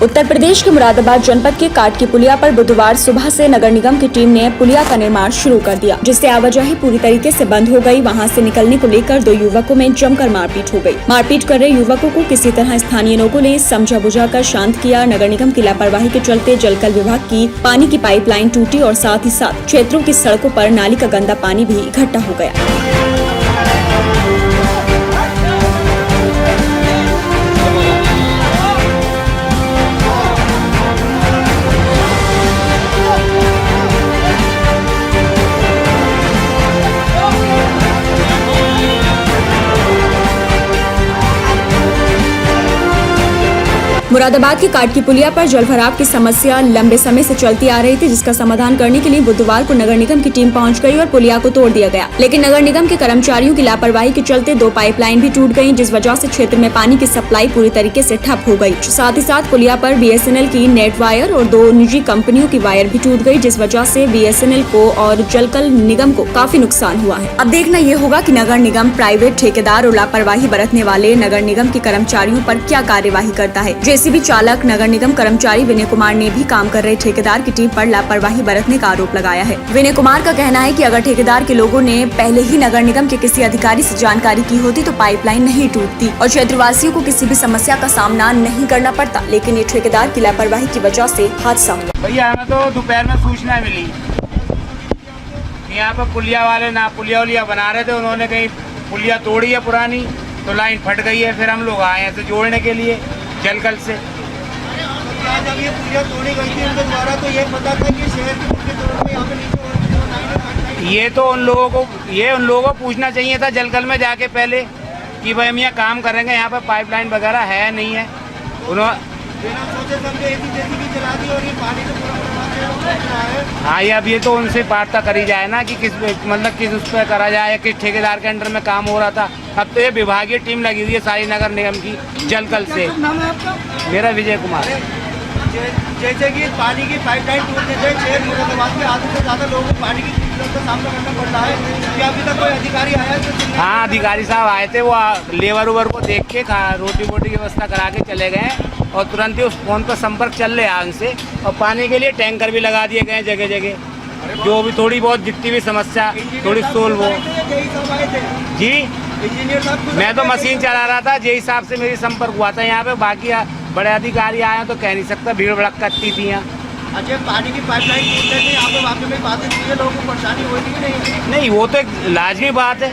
उत्तर प्रदेश के मुरादाबाद जनपद के काट की पुलिया पर बुधवार सुबह से नगर निगम की टीम ने पुलिया का निर्माण शुरू कर दिया, जिससे आवाजाही पूरी तरीके से बंद हो गई। वहां से निकलने को लेकर दो युवकों में जमकर मारपीट हो गई। मारपीट कर रहे युवकों को किसी तरह स्थानीय लोगों ने समझा बुझाकर शांत किया। नगर निगम की लापरवाही के चलते जलकल विभाग की पानी की पाइपलाइन टूटी और साथ ही साथ क्षेत्रों की सड़कों पर नाली का गंदा पानी भी इकट्ठा हो गया। मुरादाबाद के काट की पुलिया पर जलभराव की समस्या लंबे समय से चलती आ रही थी, जिसका समाधान करने के लिए बुधवार को नगर निगम की टीम पहुंच गई और पुलिया को तोड़ दिया गया। लेकिन नगर निगम के कर्मचारियों की लापरवाही के चलते दो पाइपलाइन भी टूट गयी, जिस वजह से क्षेत्र में पानी की सप्लाई पूरी तरीके से ठप हो गयी। साथ ही साथ पुलिया पर BSNL की नेट वायर और दो निजी कंपनियों की वायर भी टूट गयी, जिस वजह से BSNL को और जलकल निगम को काफी नुकसान हुआ है। अब देखना ये होगा कि नगर निगम प्राइवेट ठेकेदार और लापरवाही बरतने वाले नगर निगम के कर्मचारियों पर क्या कार्यवाही करता है। JCB चालक नगर निगम कर्मचारी विनय कुमार ने भी काम कर रहे ठेकेदार की टीम पर लापरवाही बरतने का आरोप लगाया है। विनय कुमार का कहना है कि अगर ठेकेदार के लोगों ने पहले ही नगर निगम के किसी अधिकारी से जानकारी की होती तो पाइपलाइन नहीं टूटती और क्षेत्रवासियों को किसी भी समस्या का सामना नहीं करना पड़ता, लेकिन ये ठेकेदार की लापरवाही की वजह से हादसा हुआ। भैया हमें तो दोपहर में सूचना मिली, यहाँ पर पुलिया वाले ना पुलिया बना रहे थे, उन्होंने कहीं पुलिया तोड़ी है पुरानी, तो लाइन फट गई है। फिर हम लोग आए हैं तो जोड़ने के लिए जलकल से। जब ये पुलिया तोड़ी गई थी उनके द्वारा, तो ये पता था कि शहर की मुख्य तौर पे यहाँ पे नीचे ये तो उन लोगों को पूछना चाहिए था जलकल में जाके पहले कि भाई हम यहाँ काम करेंगे, यहाँ पे पाइपलाइन वगैरह है नहीं है। चला दी और ये पानी तो पूरा है। हाँ, ये अब ये तो उनसे वार्ता करी जाए ना कि किस उस पर करा जाए, किस ठेकेदार के अंडर में काम हो रहा था। अब तो ये विभागीय टीम लगी हुई है सारी नगर निगम की जलकल से। नाम है आपका? मेरा विजय कुमार। जैसे कि पानी की पाइपलाइन टूटने से शहर मुरादाबाद के आधे से ज़्यादा लोगों को पानी की दिक्कत का सामना करना पड़ रहा है। क्या अभी तक कोई अधिकारी आया है? हाँ, अधिकारी साहब आए थे, वो लेबर उबर को देख के रोटी वोटी की व्यवस्था करा के चले गए और तुरंत ही उस फोन पर संपर्क चल रहा है उनसे। और पानी के लिए टैंकर भी लगा दिए गए जगह जगह, जो भी थोड़ी बहुत जितनी भी समस्या थोड़ी सोल्व हो। जी, इंजीनियर साहब, मैं तो मशीन चला रहा था, JE साहब से मेरी संपर्क हुआ था यहाँ पे। बाकी बड़े अधिकारी आए तो कह नहीं सकता, भीड़ भड़क करती थी यहाँ। अच्छा, पानी की पाइपलाइन टूटने से यहाँ पे वाकई में बातें हुई है, लोगों को परेशानी हुई कि नहीं? नहीं, वो तो एक लाजमी बात है।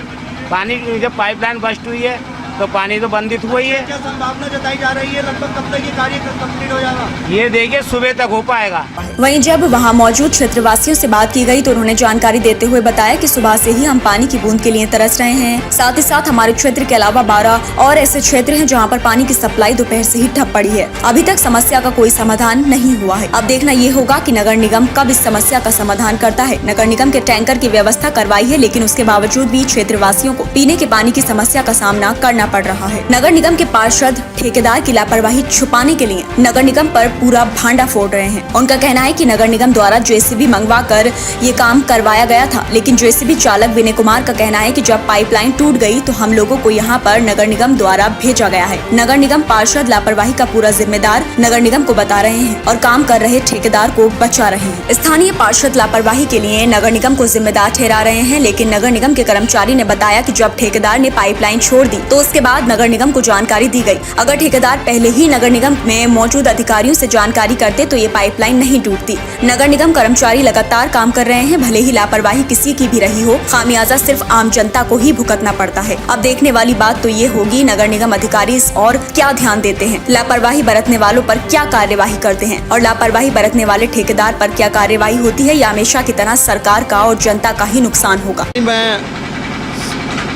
पानी जब पाइपलाइन बस्ट हुई है तो पानी तो बंदित हुआ ही है। क्या संभावना जताई जा रही है लगभग कब तक ये कार्य कंप्लीट हो जाएगा? ये देखिए सुबह तक हो पाएगा। वहीं जब वहां मौजूद क्षेत्रवासियों से बात की गई तो उन्होंने जानकारी देते हुए बताया कि सुबह से ही हम पानी की बूंद के लिए तरस रहे हैं। साथ ही साथ हमारे क्षेत्र के अलावा 12 और ऐसे क्षेत्र हैं जहां पर पानी की सप्लाई दोपहर से ही ठप पड़ी है। अभी तक समस्या का कोई समाधान नहीं हुआ है। अब देखना ये होगा कि नगर निगम कब इस समस्या का समाधान करता है। नगर निगम के टैंकर की व्यवस्था करवाई है, लेकिन उसके बावजूद भी क्षेत्रवासियों को पीने के पानी की समस्या का सामना करना पड़ रहा है। नगर निगम के पार्षद ठेकेदार की लापरवाही छुपाने के लिए नगर निगम पर पूरा भांडा फोड़ रहे हैं। उनका कहना है कि नगर निगम द्वारा JCB मंगवा कर ये काम करवाया गया था, लेकिन JCB चालक विनय कुमार का कहना है कि जब पाइपलाइन टूट गई तो हम लोगों को यहाँ पर नगर निगम द्वारा भेजा गया है। नगर निगम पार्षद लापरवाही का पूरा जिम्मेदार नगर निगम को बता रहे हैं और काम कर रहे ठेकेदार को बचा रहे हैं। स्थानीय पार्षद लापरवाही के लिए नगर निगम को जिम्मेदार ठहरा रहे हैं, लेकिन नगर निगम के कर्मचारी ने बताया कि जब ठेकेदार ने पाइपलाइन छोड़ दी तो उसके बाद नगर निगम को जानकारी दी गई। अगर ठेकेदार पहले ही नगर निगम में मौजूद अधिकारियों से जानकारी करते तो ये पाइपलाइन नहीं टूटती। नगर निगम कर्मचारी लगातार काम कर रहे हैं, भले ही लापरवाही किसी की भी रही हो, खामियाजा सिर्फ आम जनता को ही भुगतना पड़ता है। अब देखने वाली बात तो ये होगी नगर निगम अधिकारी इस और क्या ध्यान देते हैं, लापरवाही बरतने वालों पर क्या कार्यवाही करते हैं और लापरवाही बरतने वाले ठेकेदार पर क्या कार्यवाही होती है, या हमेशा की तरह सरकार का और जनता का ही नुकसान होगा। मैं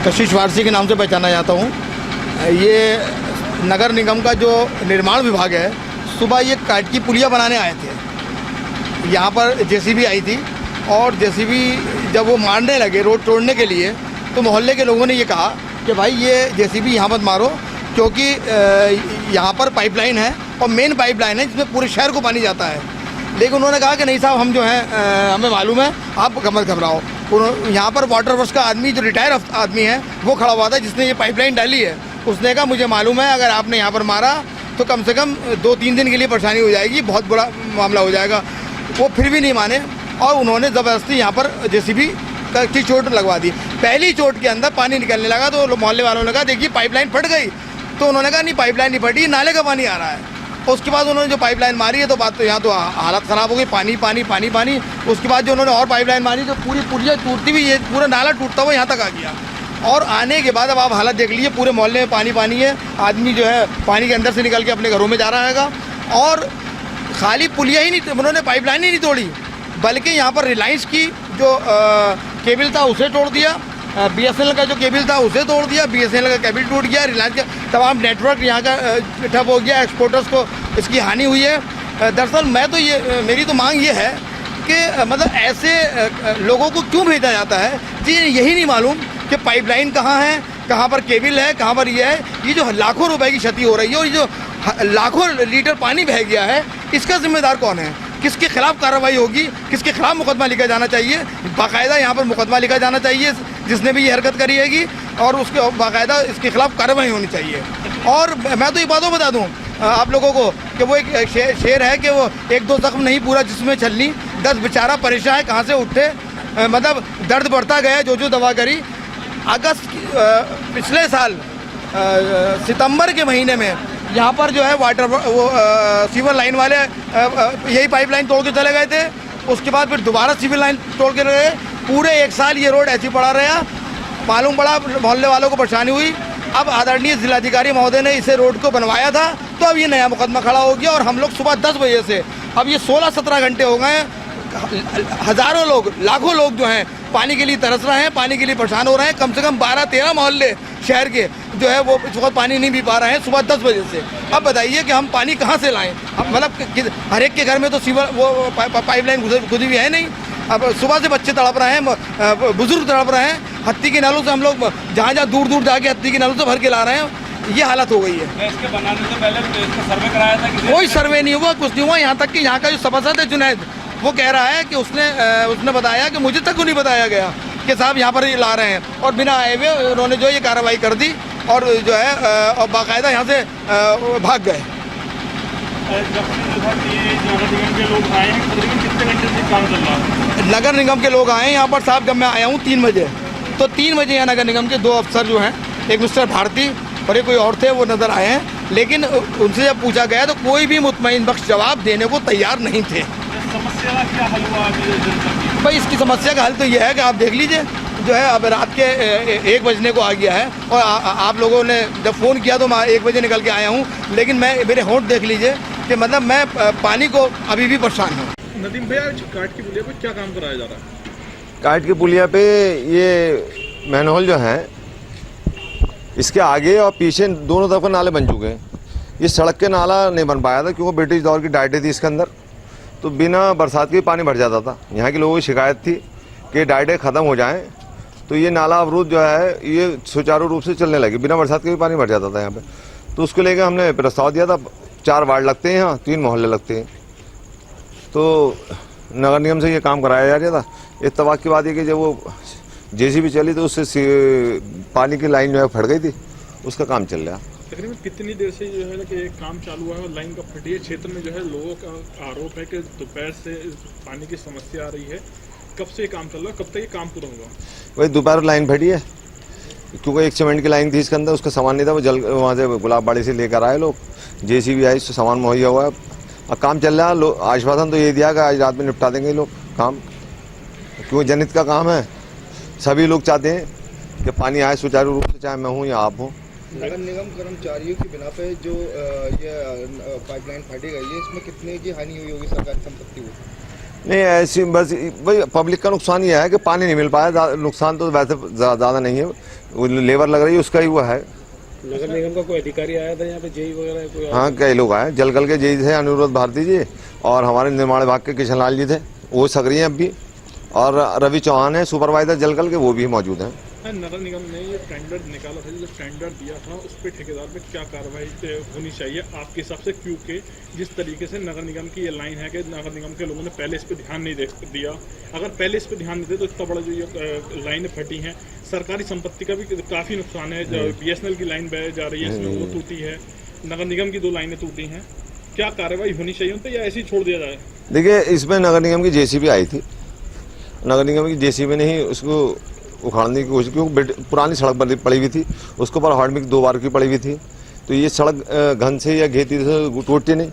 कशिश वारसी के नाम से पहचाना जाता हूँ। ये नगर निगम का जो निर्माण विभाग है, सुबह ये काट की पुलिया बनाने आए थे। यहाँ पर JCB आई थी और JCB जब वो मारने लगे रोड तोड़ने के लिए, तो मोहल्ले के लोगों ने ये कहा कि भाई ये JCB यहाँ मत मारो, क्योंकि यहाँ पर पाइपलाइन है और मेन पाइपलाइन है जिसमें पूरे शहर को पानी जाता है। लेकिन उन्होंने कहा कि नहीं साहब, हम जो हैं हमें मालूम है, आप मत घबराओ। यहाँ पर वाटर वर्क्स का आदमी जो रिटायर आदमी है वो खड़ा हुआ था जिसने ये पाइपलाइन डाली है। उसने कहा मुझे मालूम है, अगर आपने यहाँ पर मारा तो कम से कम 2-3 दिन के लिए परेशानी हो जाएगी, बहुत बड़ा मामला हो जाएगा। वो फिर भी नहीं माने और उन्होंने ज़बरदस्ती यहाँ पर जेसीबी की चोट लगवा दी। पहली चोट के अंदर पानी निकलने लगा तो मोहल्ले वालों ने कहा देखिए पाइपलाइन फट गई, तो उन्होंने कहा नहीं पाइपलाइन नहीं फटी, नाले का पानी आ रहा है। उसके बाद उन्होंने जो पाइपलाइन मारी है तो बात तो यहाँ तो हालत ख़राब हो गई, पानी पानी पानी पानी। उसके बाद जो उन्होंने और पाइपलाइन मारी तो पूरी पुलिया टूटती हुई, ये पूरा नाला टूटता हुआ यहाँ तक आ गया। और आने के बाद अब आप हालत देख लीजिए, पूरे मोहल्ले में पानी पानी है, आदमी जो है पानी के अंदर से निकल के अपने घरों में जा रहा है। और खाली पुलिया ही नहीं, उन्होंने पाइपलाइन ही नहीं तोड़ी, बल्कि यहाँ पर रिलायंस की जो केबल था उसे तोड़ दिया, BSNL का जो केबल था उसे तोड़ दिया, BSNL का केबल टूट गया, रिलायंस का तमाम नेटवर्क यहाँ का ठप हो गया, एक्सपोर्टर्स को इसकी हानि हुई है। दरअसल मेरी तो मांग ये है कि मतलब ऐसे लोगों को क्यों भेजा जाता है जी, यही नहीं मालूम कि पाइपलाइन कहाँ है, कहाँ पर केबल है, कहाँ पर ये है। ये जो लाखों रुपए की क्षति हो रही है और ये जो लाखों लीटर पानी बह गया है, इसका जिम्मेदार कौन है, किसके खिलाफ कार्रवाई होगी, किसके खिलाफ मुकदमा लिखा जाना चाहिए। बाकायदा यहाँ पर मुकदमा लिखा जाना चाहिए जिसने भी ये हरकत करी हैगी, और उसके बाकायदा इसके खिलाफ कार्रवाई होनी चाहिए। और मैं तो ये बातों बता दूँ आप लोगों को कि वो एक शेर है कि वो 1-2 जख्म नहीं पूरा जिसमें छलनी, 10 बेचारा परेशान है कहाँ से उठे। मतलब दर्द बढ़ता गया जो दवा करी। पिछले साल सितंबर के महीने में यहाँ पर जो है सीवर लाइन वाले यही पाइपलाइन तोड़ के चले गए थे। उसके बाद फिर दोबारा सिविल लाइन तोड़ के गए। पूरे 1 साल ये रोड ऐसी पड़ा रहा, मालूम पड़ा मोहल्ले वालों को परेशानी हुई। अब आदरणीय जिलाधिकारी महोदय ने इसे रोड को बनवाया था, तो अब ये नया मुकदमा खड़ा हो गया। और हम लोग सुबह 10 बजे से अब ये 16-17 घंटे हो गए, हज़ारों लोग, लाखों लोग जो हैं पानी के लिए तरस रहे हैं, पानी के लिए परेशान हो रहे हैं। कम से कम 12-13 मोहल्ले शहर के जो है वो इस वक्त पानी नहीं पी पा रहे हैं सुबह 10 बजे से। अब बताइए कि हम पानी कहाँ से लाएं? मतलब हर एक के घर में तो सीवर वो पाइपलाइन खुदी हुई है नहीं। अब सुबह से बच्चे तड़प रहे हैं, बुजुर्ग तड़प रहे हैं। हत्ती के नलों से हम लोग जहाँ दूर दूर जाके हत्ती के नलों से भर के ला रहे हैं। ये हालत हो गई है। इसके बनाने से पहले इसका सर्वे कराया था? कोई सर्वे नहीं हुआ, कुछ नहीं हुआ। यहाँ तक कि यहाँ का जो सभासद है जुनैद, वो कह रहा है कि उसने बताया कि मुझे तक को नहीं बताया गया कि साहब यहाँ पर ये ला रहे हैं। और बिना आए हुए उन्होंने जो ये कार्रवाई कर दी और जो है और बाकायदा यहाँ से भाग गए। नगर निगम के लोग आए यहाँ पर साहब, जब मैं आया हूँ 3 बजे, तो 3 बजे यहाँ नगर निगम के 2 अफसर जो हैं, एक मिस्टर भारती और एक कोई और थे, वो नज़र आए हैं। लेकिन उनसे जब पूछा गया तो कोई भी मुतमईन बख्श जवाब देने को तैयार नहीं थे। समस्या का क्या हल हुआ? भाई इसकी समस्या का हल तो ये है कि आप देख लीजिए जो है अब रात के 1 बजने को आ गया है। और आप लोगों ने जब फ़ोन किया तो मैं 1 बजे निकल के आया हूँ, लेकिन मेरे होंठ देख लीजिए कि मतलब मैं पानी को अभी भी परेशान हूँ। नदीम भैया, काट की पुलिया पे क्या काम कराया जा रहा है? काट की पुलिया पे ये मैनहोल जो है, इसके आगे और पीछे दोनों तरफ नाले बन चुके हैं। इस सड़क के नाला नहीं बन पाया था क्योंकि ब्रिटिश दौर की डाइटें थी इसके अंदर, तो बिना बरसात के पानी भर जाता था। यहाँ के लोगों की शिकायत थी कि डाइटें ख़त्म हो जाएं तो ये नाला अवरुद्ध जो है ये सुचारू रूप से चलने लगी, बिना बरसात के भी पानी भर जाता था यहाँ पे। तो उसको लेकर हमने प्रस्ताव दिया था। 4 वार्ड लगते हैं यहाँ, 3 मोहल्ले लगते हैं, तो नगर निगम से ये काम कराया जा रहा था। इत्तेफाक की बात है कि जब वो जेसीबी चली तो उससे पानी की लाइन जो है फट गई थी, उसका काम चल रहा है। तकरीबन कितनी देर से जो है ना कि काम चालू हुआ है और लाइन का फटी है? क्षेत्र में जो है लोगों का आरोप है कि दोपहर से पानी की समस्या आ रही है। कब से ये काम चल रहा है, कब तक ये काम पूरा होगा? वही दोपहर लाइन फटी है क्योंकि एक सीमेंट की लाइन थी इसके अंदर, उसका सामान नहीं था, वो जल वहाँ से गुलाबबाड़ी से लेकर आए लोग, जेसीबी आई, उससे सामान मुहैया हुआ है। अब काम चल रहा है। आश्वासन तो ये दिया कि आज रात में निपटा देंगे लोग काम, क्योंकि जनहित का काम है। सभी लोग चाहते हैं कि पानी आए सुचारू रूप से, चाहे मैं हूँ या आप हो। नगर निगम कर्मचारियों की बिना पे जो ये पाइपलाइन फाटी गई है, इसमें कितने की हानि हुई होगी सरकारी संपत्ति को? नहीं ऐसी बस भाई पब्लिक का नुकसान ये है कि पानी नहीं मिल पाया। नुकसान तो वैसे ज़्यादा नहीं है, वो लेबर लग रही है उसका ही हुआ है। नगर निगम का कोई अधिकारी आया था यहाँ पे, जेई वगैरह कोई? हाँ, कई लोग आए। जलकल के जेई थे अनुरोध भारती जी, और हमारे निर्माण विभाग के किशन लाल जी थे, वो सक्रिय हैं अब भी, और रवि चौहान है सुपरवाइजर जलकल के, वो भी मौजूद हैं। नगर निगम ने ये टेंडर निकाला था, जो टेंडर दिया था उस पर ठेकेदार पे क्या कार्रवाई होनी चाहिए आपके हिसाब से? क्योंकि जिस तरीके से नगर निगम की ये लाइन है कि नगर निगम के लोगों ने पहले इस पर ध्यान नहीं दिया। अगर पहले इस पर ध्यान देते तो इतना बड़ा जो ये लाइनें फटी हैं, सरकारी संपत्ति का भी काफ़ी नुकसान है। BSNL की लाइन बह जा रही है, इसमें वो टूटी है। नगर निगम की 2 लाइनें टूटी हैं, क्या कार्रवाई होनी चाहिए उन पे या ऐसे ही छोड़ दिया जाए? देखिए, इसमें नगर निगम की जेसीबी आई थी। नगर निगम की जेसीबी ने ही उसको उखाड़ने की कोशिश, क्योंकि पुरानी सड़क पड़ी हुई थी, उसके ऊपर हॉट मिक्स 2 बार की पड़ी हुई थी, तो ये सड़क घन से या घेती से टूटती नहीं,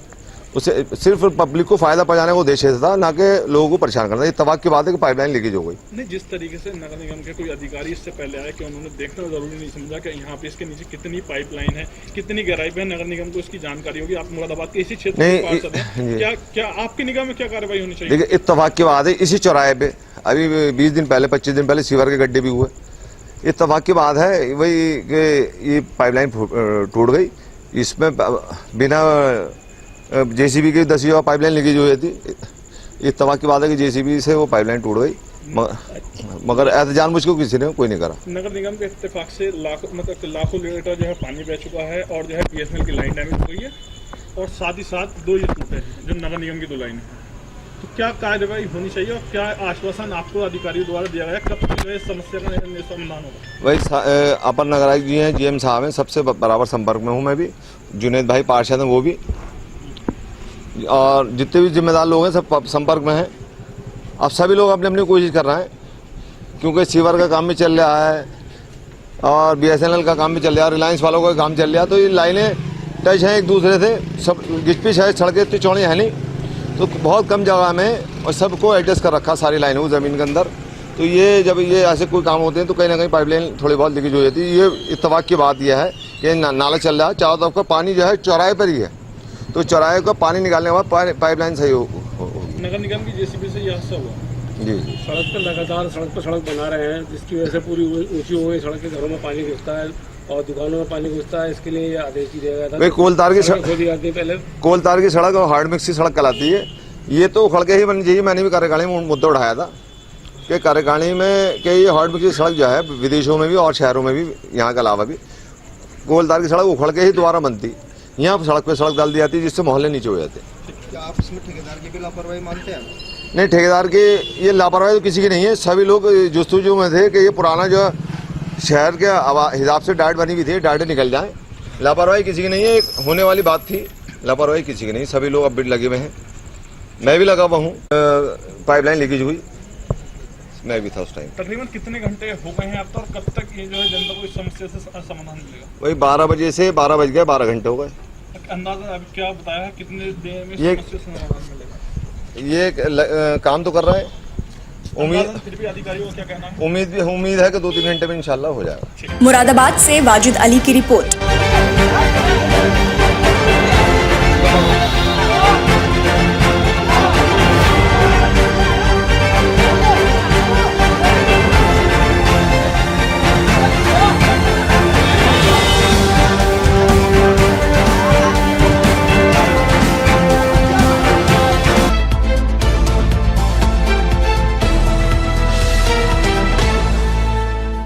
उसे सिर्फ पब्लिक को फायदा पहुंचाने का उद्देश्य था, ना कि लोगों को परेशान करना। ये तबाक की बात है कि पाइपलाइन लीकेज हो गई। नहीं, जिस तरीके से नगर निगम के कोई अधिकारी इससे पहले आए कि उन्होंने देखना जरूरी नहीं समझा कि यहाँ पे इसके नीचे कितनी पाइपलाइन है, कितनी गहराई पे है, नगर निगम को इसकी जानकारी होगी। आप मुरादाबाद के इसी क्षेत्र में पार्षद हैं, क्या आपकी निगाह में क्या कार्रवाई होनी चाहिए? देखिए, इत्तफाक की बात है, इसी चौराहे पे अभी 20 दिन पहले 25 दिन पहले सीवर के गड्ढे भी हुए। इत्तफाक की बात है वही कि ये पाइपलाइन टूट गई, इसमें बिना जेसीबी की 10 पाइपलाइन लीकेज हुई थी। इत्तफाक की बात है कि जेसीबी से वो पाइपलाइन टूट गई, मगर एहतजाम मुझको किसी ने कोई नहीं करा। नगर निगम के इत्तेफाक से लाखों लीटर जो है पानी बह चुका है और जो है बीएसएनएल की लाइन डैमेज हो गई है और साथ ही साथ 2 ये टूटे हैं जो नगर निगम की 2 लाइनें हैं। तो क्या कार्रवाई होनी चाहिए और क्या आश्वासन आपको अधिकारियों द्वारा दिया गया, कब तक जो है समस्या का समाधान होगा? वही अपर नगर आयुक्त जी हैं, जीएम साहब हैं, सबसे बराबर संपर्क में हूँ मैं भी, जुनेद भाई पार्षद हैं वो भी, और जितने भी जिम्मेदार लोग हैं सब संपर्क में हैं। अब सभी लोग अपनी अपनी कोशिश कर रहे हैं, क्योंकि सीवर का काम भी चल रहा है और बीएसएनएल का काम भी चल रहा है, रिलायंस वालों का काम चल रहा है, तो ये लाइनें टच हैं एक दूसरे से। सब जिसपी शायद सड़कें इतनी चौड़ी है नहीं, तो बहुत कम जगह में और सबको एडजस्ट कर रखा सारी लाइनों को ज़मीन के अंदर। तो ये जब ये ऐसे कोई काम होते हैं तो कहीं ना कहीं पाइपलाइन थोड़ी बहुत लीकेज हो जाती है। ये इत्तेफाक की बात यह है कि नाला चल रहा है, चारों तरफ का पानी जो है चौराहे पर ही है, तो चौराहे का पानी निकालने के बाद पाइपलाइन सही हो। नगर निगम की जेसीबी से ये हादसा हुआ। जी, सड़क पर लगातार सड़क बना रहे हैं, जिसकी वजह से पूरी ऊंची हो गई सड़क के, घरों में पानी घुसता है और दुकानों में पानी घुसता है। इसके लिए ये आदेश दिया गया था। भाई कोलतार की सड़क पहले कोलतार की सड़क और हार्ड मिक्स की सड़क कहलाती है। ये तो उखड़ के ही बननी चाहिए। मैंने भी कार्यकारिणी में मुद्दा उठाया था कि कार्यकारिणी में कि ये हार्ड मिक्स की सड़क जो है विदेशों में भी और शहरों में भी, यहाँ के अलावा भी, कोलतार की सड़क उखड़ के ही दोबारा बनती, यहाँ सड़क पे सड़क डाल दी जाती है, जिससे मोहल्ले नीचे हो जाते। क्या आप इसमें ठेकेदार की भी लापरवाही मानते हैं? नहीं, ठेकेदार की ये लापरवाही तो किसी की नहीं है। सभी लोग जुस्तजू में थे कि ये पुराना जो शहर के हिसाब से डाइट बनी हुई थी, डाइटें निकल जाएं। लापरवाही किसी की नहीं है, एक होने वाली बात थी, लापरवाही किसी की नहीं। सभी लोग अब भी लगे हुए हैं, मैं भी लगा हुआ हूँ। पाइपलाइन लीकेज हुई, मैं भी था उस टाइम। तकरीबन कितने घंटे हो गए हैं अब तक, और कब तक ये जो है जनता को इस समस्या से समाधान मिलेगा? वही 12 बजे से 12 बज गए, 12 घंटे हो गए। अंदाजा अभी क्या बताया है कितने देर में ये समस्या से समाधान मिलेगा? ये काम तो कर रहा है, उम्मीद फिर भी अधिकारियों का क्या कहना है? उम्मीद है कि 2-3 घंटे में इंशाल्लाह हो जाएगा। मुरादाबाद से वाजिद अली की रिपोर्ट।